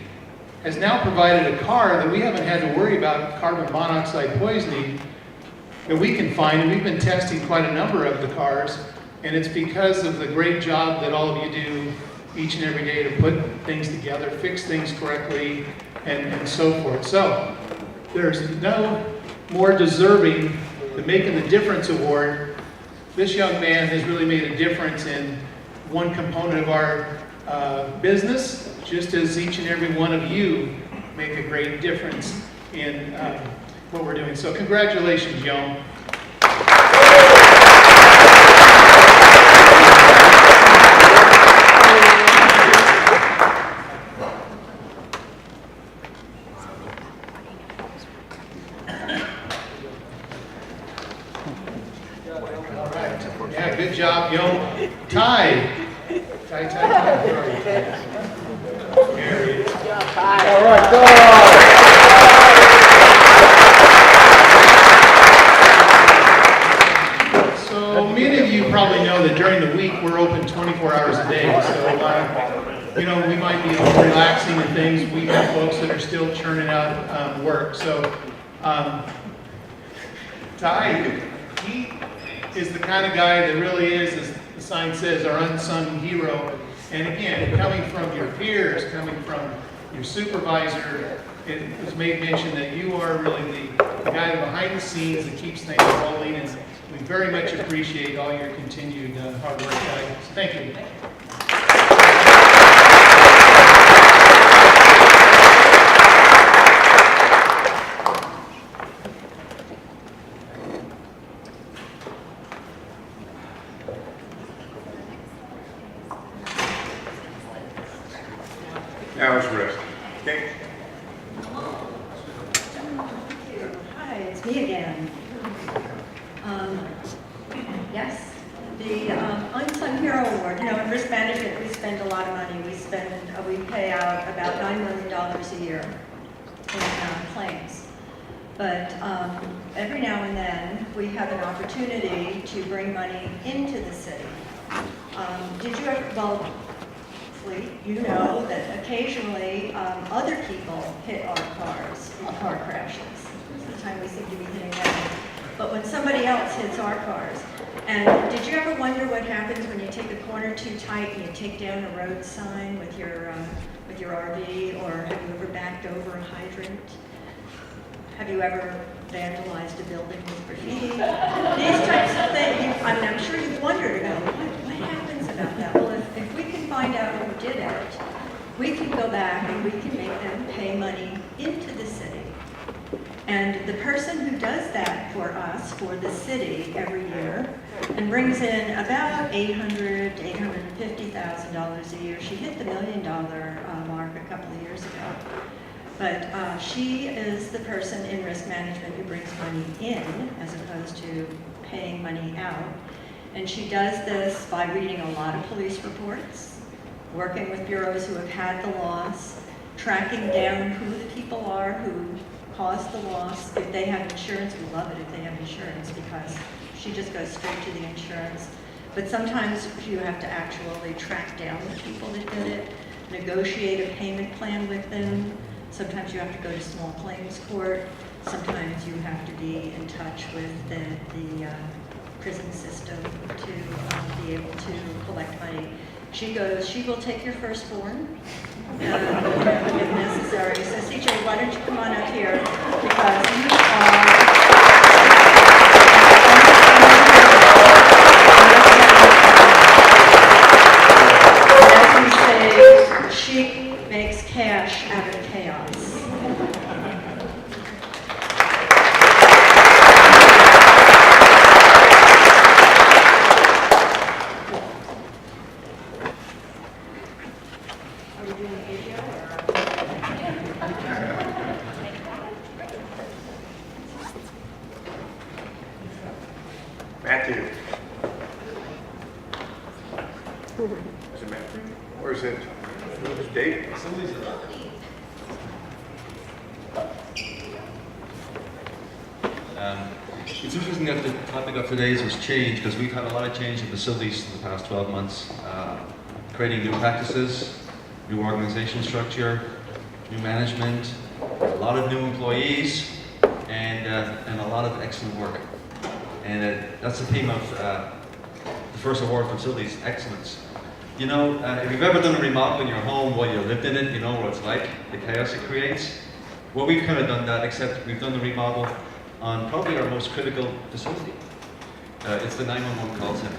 has now provided a car that we haven't had to worry about carbon monoxide poisoning that we can find. And we've been testing quite a number of the cars. And it's because of the great job that all of you do each and every day to put things together, fix things correctly, and so forth. So there's no more deserving than Making the Difference Award. This young man has really made a difference in one component of our business, just as each and every one of you make a great difference in what we're doing. So congratulations, Yom. Yeah, good job, Yom. Ty. Ty. Where are you? There he is. All right, go on. So many of you probably know that during the week we're open 24 hours a day. So, you know, we might be relaxing and things. We have folks that are still churning out work. So, Ty, he is the kind of guy that really is, as the sign says, our unsung hero. And again, coming from your peers, coming from your supervisor, it was made mention that you are really the guy behind the scenes that keeps things rolling, and we very much appreciate all your continued hard work, guys. Thank you. Now it's rest. Okay. Hi, it's me again. Yes, the Unsung Hero Award. You know, in risk management, we spend a lot of money. We pay out about $9 million a year in claims. But every now and then, we have an opportunity to bring money into the city. Did you ever, well, you know that occasionally other people hit our cars in car crashes. Most of the time we seem to be hitting them. But when somebody else hits our cars, and did you ever wonder what happens when you take a corner too tight and you take down a road sign with your RV, or have you ever backed over a hydrant? Have you ever vandalized a building? did it, we can go back and we can make them pay money into the city. And the person who does that for us, for the city every year, and brings in about $800,000 to $850,000 a year. She hit the $1 million mark a couple of years ago. But she is the person in risk management who brings money in as opposed to paying money out. And she does this by reading a lot of police reports, working with bureaus who have had the loss, tracking down who the people are who caused the loss. If they have insurance, we love it if they have insurance because she just goes straight to the insurance. But sometimes you have to actually track down the people that did it, negotiate a payment plan with them. Sometimes you have to go to small claims court. Sometimes you have to be in touch with the prison system to be able to collect money. She will take your firstborn if necessary. So CJ, why don't you come on up here because you are... As we say, she makes cash out of chaos. Matthew. Is it Matthew? Or is it Dave? Somebody's It's interesting that the topic of today's was change because we've had a lot of change in facilities in the past 12 months, creating new practices, new organization structure, new management, a lot of new employees, and a lot of excellent work. And that's the theme of the first award for facilities, excellence. You know, if you've ever done a remodel in your home while you lived in it, you know what it's like, the chaos it creates. Well, we've kind of done that, except we've done the remodel on probably our most critical facility. It's the 911 call center.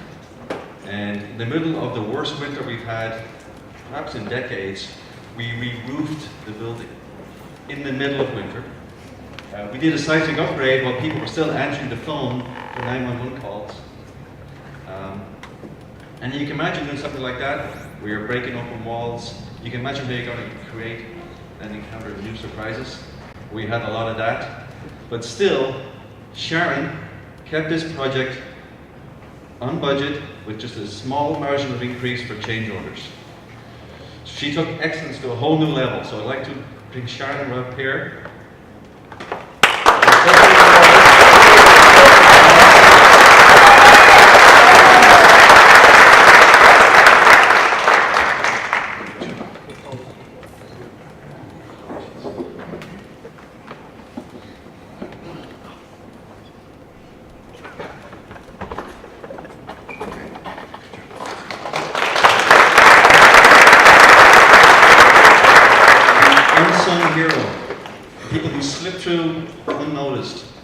And in the middle of the worst winter we've had, perhaps in decades, we re-roofed the building in the middle of winter. We did a seismic upgrade while people were still answering the phone for 911 calls. And you can imagine doing something like that, where you're breaking open walls. You can imagine how you're going to create and encounter new surprises. We had a lot of that. But still, Sharon kept this project on budget with just a small margin of increase for change orders. She took excellence to a whole new level. So I'd like to bring Sharon up here.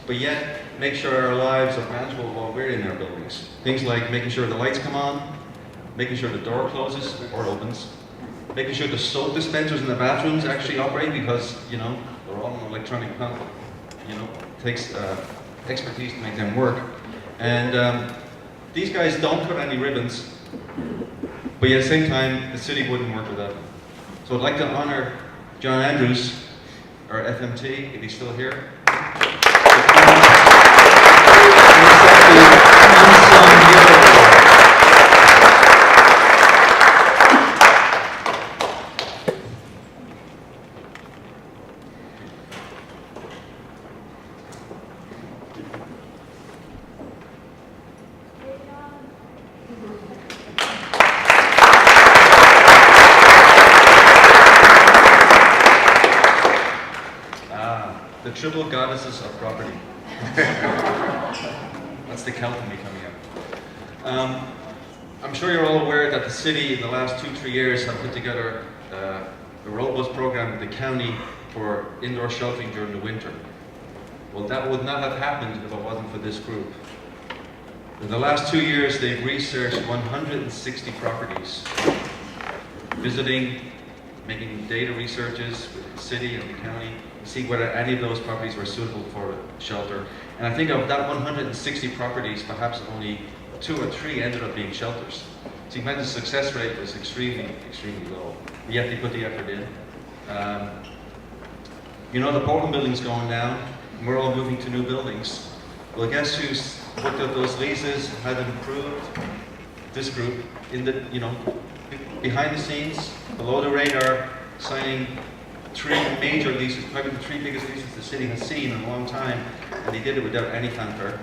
But yet make sure our lives are manageable while we're in our buildings. Things like making sure the lights come on, making sure the door closes or opens, making sure the soap dispensers in the bathrooms actually operate because, you know, they're all on electronic pump. You know, it takes expertise to make them work. And these guys don't cut any ribbons, but yet at the same time, the city wouldn't work without them. So I'd like to honor John Andrews, our FMT, if he's still here. The triple goddesses of property. That's the Celtic coming up. I'm sure you're all aware that the city in the last 2-3 years have put together a robust program with the county for indoor sheltering during the winter. Well, that would not have happened if it wasn't for this group. In the last 2 years, they've researched 160 properties visiting, making data researches with the city and the county, to see whether any of those properties were suitable for shelter. And I think of that 160 properties, perhaps only 2 or 3 ended up being shelters. So you find the success rate was extremely, extremely low. Yet they put the effort in. You know, the Portland building's going down, and we're all moving to new buildings. Well, guess who's looked at those leases, had them approved? This group, in the, you know, behind the scenes, below the radar, signing 3 major leases, probably the 3 biggest leases the city has seen in a long time, and they did it without any fanfare.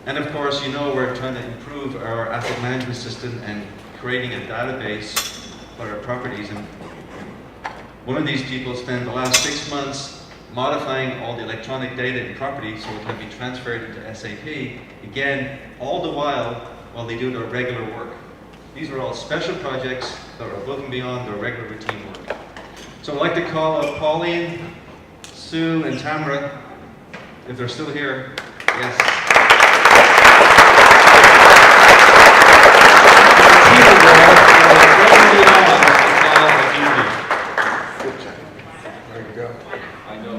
And of course, you know, we're trying to improve our asset management system and creating a database for our properties. And one of these people spent the last 6 months modifying all the electronic data in property so it can be transferred into SAP, again, all the while they do their regular work. These are all special projects that are above and beyond their regular routine work. So I'd like to call up Pauline, Sue, and Tamara, if they're still here. Yes. There you go. I know.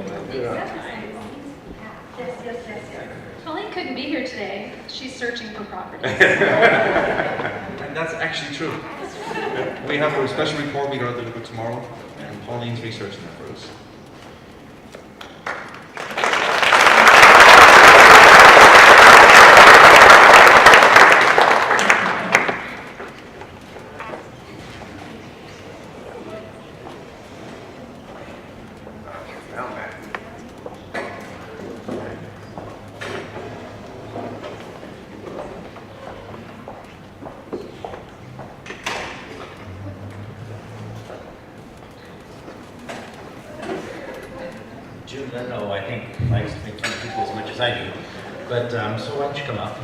Colleen couldn't be here today. She's searching for properties. And that's actually true. We have a special report we're going to deliver tomorrow, and Pauline's researching that for us. June Leno, I think, likes to make fun of people as much as I do. But, so why don't you come up?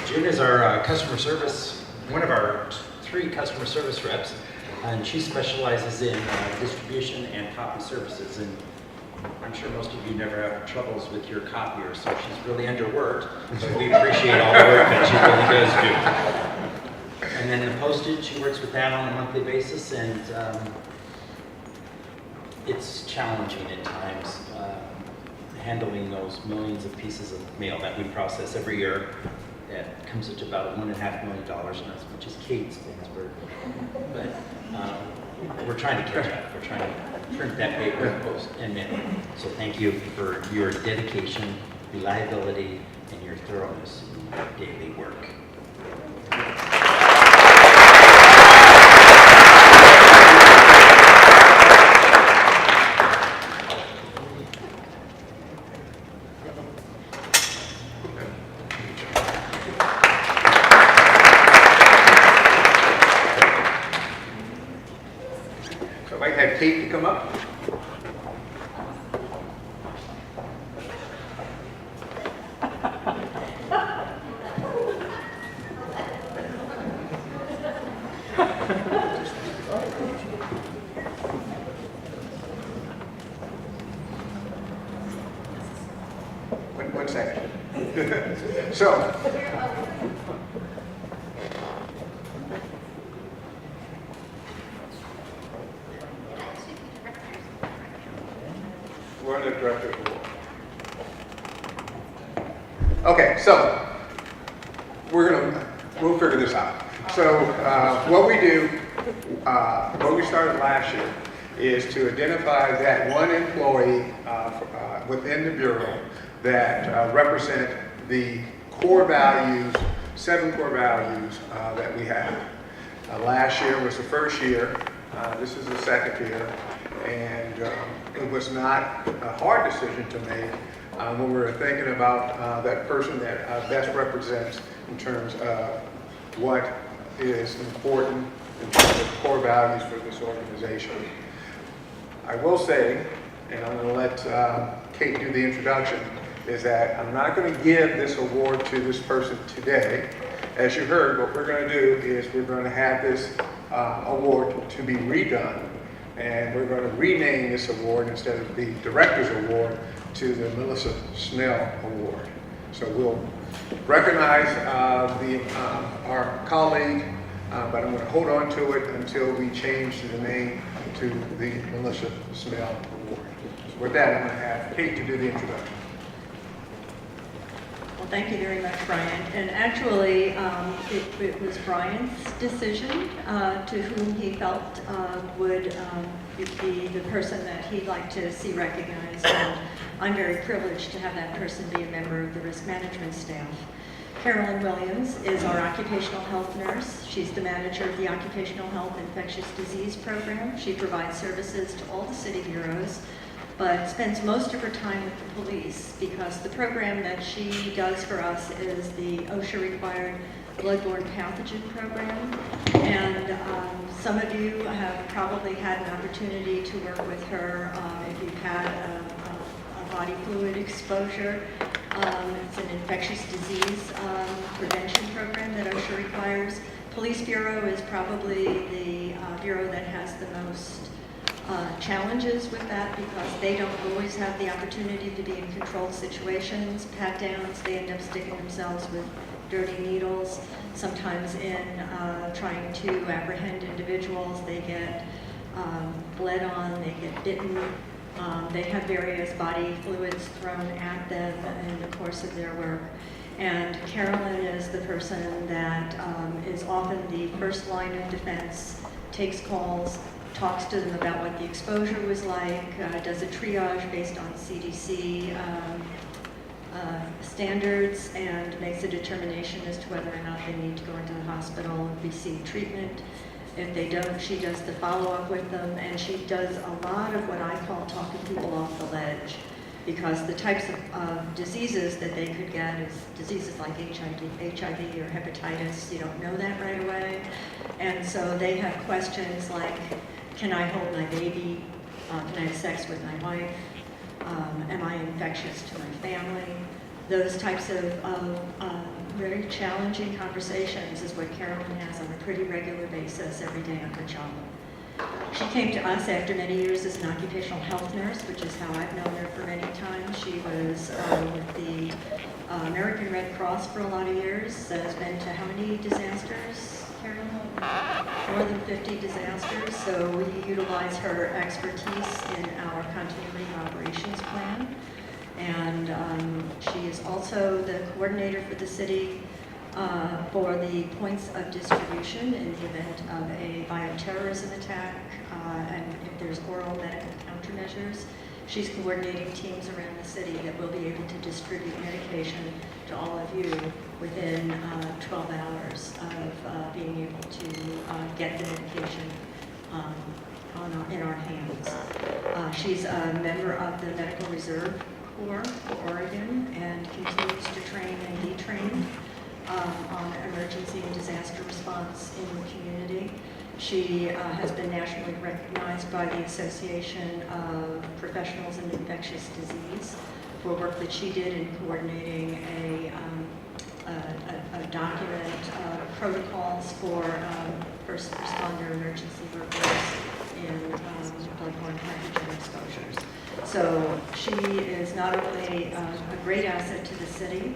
June is our customer service, one of our 3 customer service reps, and she specializes in distribution and copy services. And I'm sure most of you never have troubles with your copier, so she's really underworked, but we appreciate all the work that she really does do. And then the postage, she works with that on a monthly basis, and it's challenging at times handling those millions of pieces of mail that we process every year. That comes to about $1.5 million, not as much as Kate Spansburg. But we're trying to catch up. We're trying to print that paper and post and mail. So thank you for your dedication, reliability, and your thoroughness in your daily work. So I'd like to have Kate to come up. One second. So, we're on the director's report. Okay, so we'll figure this out. So what we do, what we started last year, is to identify that one employee within the Bureau that represent the core values, 7 core values that we have. Last year was the first year. This is the second year. And it was not a hard decision to make when we were thinking about that person that best represents in terms of what is important in terms of core values for this organization. I will say, and I'm going to let Kate do the introduction, is that I'm not going to give this award to this person today. As you heard, what we're going to do is we're going to have this award to be redone, and we're going to rename this award. Instead of the Director's Award, to the Melissa Snell Award. So we'll recognize our colleague, but I'm going to hold on to it until we change the name to the Melissa Snell Award. So with that, I'm going to have Kate to do the introduction. Well, thank you very much, Brian. And actually, it was Brian's decision to whom he felt would be the person that he'd like to see recognized. And I'm very privileged to have that person be a member of the risk management staff. Carolyn Williams is our occupational health nurse. She's the manager of the Occupational Health Infectious Disease Program. She provides services to all the city bureaus, but spends most of her time with the police because the program that she does for us is the OSHA-required bloodborne pathogen program. And some of you have probably had an opportunity to work with her if you've had a body fluid exposure. It's an infectious disease prevention program that OSHA requires. Police Bureau is probably the bureau that has the most challenges with that because they don't always have the opportunity to be in controlled situations, pat downs. They end up sticking themselves with dirty needles. Sometimes in trying to apprehend individuals, they get bled on, they get bitten. They have various body fluids thrown at them in the course of their work. And Carolyn is the person that is often the first line of defense, takes calls, talks to them about what the exposure was like, does a triage based on CDC standards, and makes a determination as to whether or not they need to go into the hospital and receive treatment. If they don't, she does the follow-up with them, and she does a lot of what I call talking people off the ledge, because the types of diseases that they could get is diseases like HIV or hepatitis. You don't know that right away. And so they have questions like, can I hold my baby? Can I have sex with my wife? Am I infectious to my family? Those types of very challenging conversations is what Carolyn has on a pretty regular basis every day on her job. She came to us after many years as an occupational health nurse, which is how I've known her for many times. She was with the American Red Cross for a lot of years, has been to how many disasters, Carolyn? More than 50 disasters, so we utilize her expertise in our continuity operations plan. And she is also the coordinator for the city for the points of distribution in the event of a bioterrorism attack, and if there's oral medical countermeasures. She's coordinating teams around the city that will be able to distribute medication to all of you within 12 hours of being able to get the medication in our hands. She's a member of the Medical Reserve Corps for Oregon and continues to train and detrain on emergency and disaster response in the community. She has been nationally recognized by the Association of Professionals in Infectious Disease for work that she did in coordinating a document protocols for first responder emergency workers in bloodborne pathogen exposures. So she is not only a great asset to the city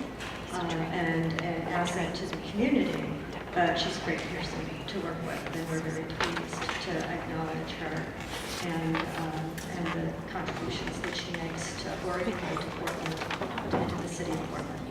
and an asset to the community, but she's a great person to work with, and we're very pleased to acknowledge her and the contributions that she makes to Oregon and to Portland, and to the city of Portland.